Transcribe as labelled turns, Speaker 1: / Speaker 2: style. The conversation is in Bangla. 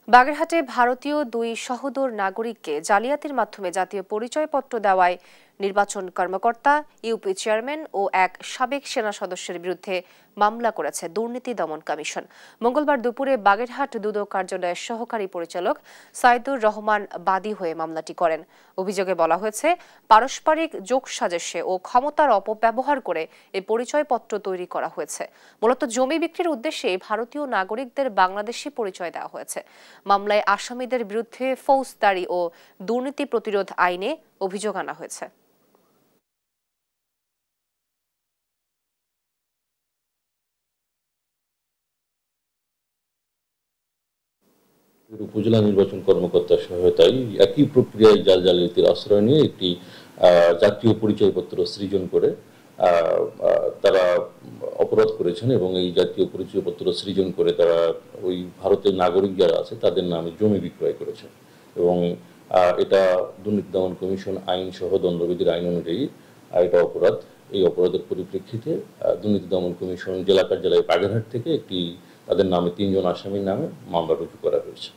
Speaker 1: বাগেরহাটে ভারতীয় দুই সহোদর নাগরিককে জালিয়াতির মাধ্যমে জাতীয় পরিচয়পত্র দেওয়ায় নির্বাচন কর্মকর্তা, ইউপি চেয়ারম্যান ও এক সাবেক সেনা সদস্যের বিরুদ্ধে মামলা করেছে দুর্নীতি দমন কমিশন। মঙ্গলবার দুপুরে বাগেরহাট দুদক কার্যালয়ের সহকারী পরিচালক সাইদুর রহমান বাদী হয়ে মামলাটি করেন। অভিযোগে বলা হয়েছে, পারস্পরিক যোগসাজশে ও ক্ষমতার অপব্যবহার করে এই পরিচয়পত্র তৈরি করা হয়েছে। মূলত জমি বিক্রির উদ্দেশ্যে ভারতীয় নাগরিকদের বাংলাদেশি পরিচয় দেওয়া হয়েছে। মামলায় আসামিদের বিরুদ্ধে ফৌজদারি ও দুর্নীতি প্রতিরোধ আইনে অভিযোগ আনা হয়েছে।
Speaker 2: উপজেলা নির্বাচন কর্মকর্তার সহায়তায় একই প্রক্রিয়ায় জালিয়াতির আশ্রয় নিয়ে একটি জাতীয় পরিচয়পত্র সৃজন করে তারা অপরাধ করেছেন এবং এই জাতীয় পরিচয়পত্র সৃজন করে তারা ওই ভারতের নাগরিক যারা আছে তাদের নামে জমি বিক্রয় করেছেন এবং এটা দুর্নীতি দমন কমিশন আইন সহ দণ্ডবিধির আইন অনুযায়ী এটা অপরাধ। এই অপরাধের পরিপ্রেক্ষিতে দুর্নীতি দমন কমিশন জেলা কার্যালয় বাগেরহাট থেকে তাদের নামে 3 জন আসামির নামে মামলা রুজু করা হয়েছে।